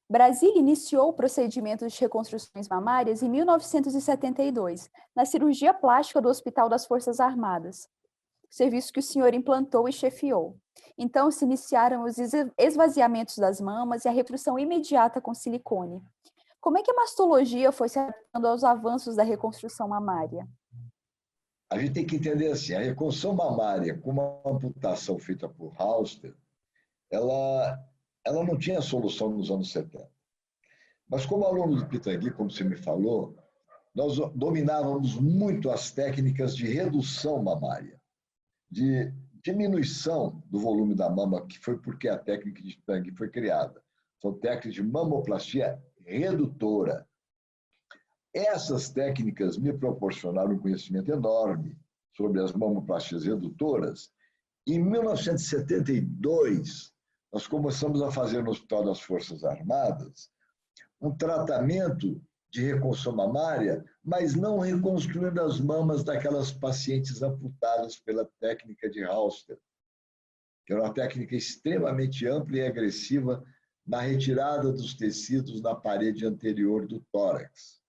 Brasília iniciou o procedimento de reconstruções mamárias em 1972, na cirurgia plástica do Hospital das Forças Armadas, serviço que o senhor implantou e chefiou. Então, se iniciaram os esvaziamentos das mamas e a reconstrução imediata com silicone. Como é que a mastologia foi se adaptando aos avanços da reconstrução mamária? A gente tem que entender assim, a reconstrução mamária com uma amputação feita por Halster, ela, ela não tinha solução nos anos 70. Mas como aluno do Pitangui, como você me falou, nós dominávamos muito as técnicas de redução mamária, de diminuição do volume da mama, que foi porque a técnica de Pitangui foi criada. São técnicas de mamoplastia redutora. Essas técnicas me proporcionaram um conhecimento enorme sobre as mamoplastias redutoras. Em 1972, nós começamos a fazer no Hospital das Forças Armadas um tratamento de reconstrução mamária, mas não reconstruindo as mamas daquelas pacientes amputadas pela técnica de Halster, que era uma técnica extremamente ampla e agressiva na retirada dos tecidos na parede anterior do tórax.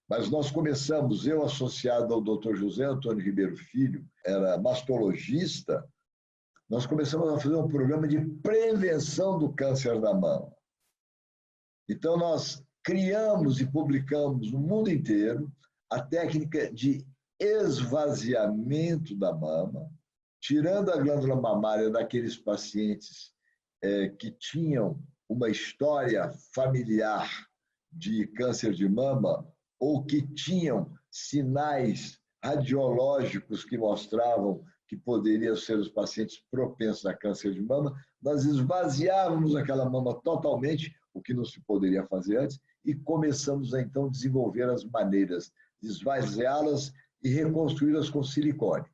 Mas nós começamos, eu associado ao Dr. José Antônio Ribeiro Filho, era mastologista, nós começamos a fazer um programa de prevenção do câncer da mama. Então, nós criamos e publicamos no mundo inteiro a técnica de esvaziamento da mama, tirando a glândula mamária daqueles pacientes que tinham uma história familiar de câncer de mama ou que tinham sinais radiológicos que mostravam que poderiam ser os pacientes propensos a câncer de mama, nós esvaziávamos aquela mama totalmente, o que não se poderia fazer antes, e começamos a, então, desenvolver as maneiras de esvaziá-las e reconstruí-las com silicone.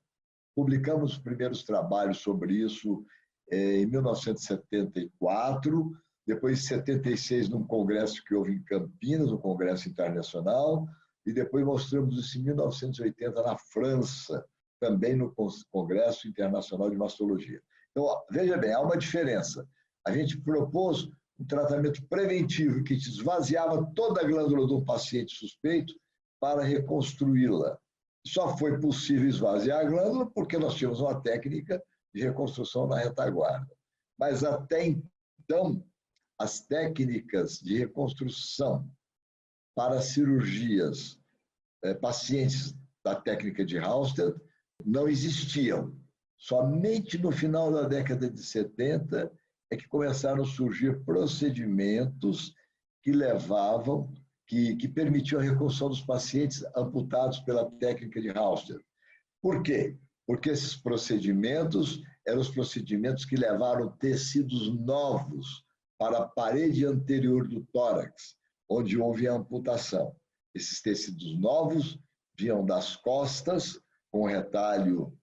Publicamos os primeiros trabalhos sobre isso em 1974, depois em 76, num congresso que houve em Campinas, um congresso internacional, e depois mostramos isso em 1980 na França, também no Congresso Internacional de Mastologia. Então, veja bem, há uma diferença. A gente propôs um tratamento preventivo que esvaziava toda a glândula do paciente suspeito para reconstruí-la. Só foi possível esvaziar a glândula porque nós tínhamos uma técnica de reconstrução na retaguarda. Mas até então, as técnicas de reconstrução para cirurgias, pacientes da técnica de Halsted, não existiam. Somente no final da década de 70 é que começaram a surgir procedimentos que levavam, que permitiam a reconstrução dos pacientes amputados pela técnica de Halsted. Por quê? Porque esses procedimentos eram os procedimentos que levaram tecidos novos para a parede anterior do tórax, onde houve a amputação. Esses tecidos novos vinham das costas, com o retalho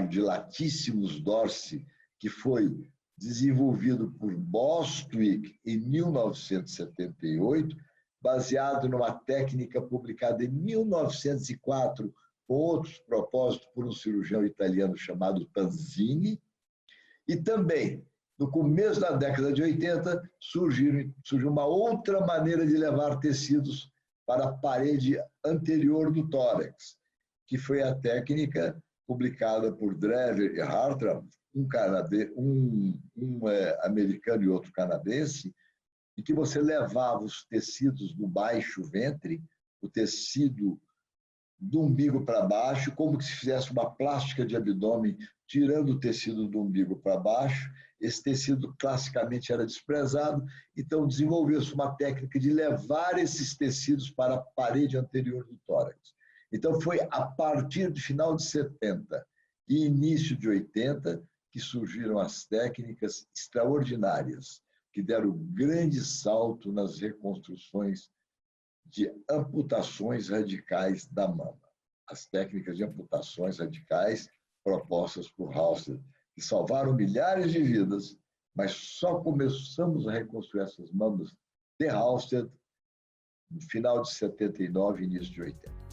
de Latissimus dorsi, que foi desenvolvido por Bostwick em 1978, baseado numa técnica publicada em 1904, com outros propósitos por um cirurgião italiano chamado Tanzini, e também, no começo da década de 80, surgiu uma outra maneira de levar tecidos para a parede anterior do tórax, que foi a técnica publicada por Drever e Hartram, um americano e outro canadense, em que você levava os tecidos do baixo ventre, o tecido do umbigo para baixo, como se fizesse uma plástica de abdômen, tirando o tecido do umbigo para baixo. Esse tecido classicamente era desprezado, então desenvolveu-se uma técnica de levar esses tecidos para a parede anterior do tórax. Então foi a partir do final de 70 e início de 80 que surgiram as técnicas extraordinárias, que deram um grande salto nas reconstruções de amputações radicais da mama. As técnicas de amputações radicais propostas por Halsted, que salvaram milhares de vidas, mas só começamos a reconstruir essas mamas de Halsted no final de 79 e início de 80.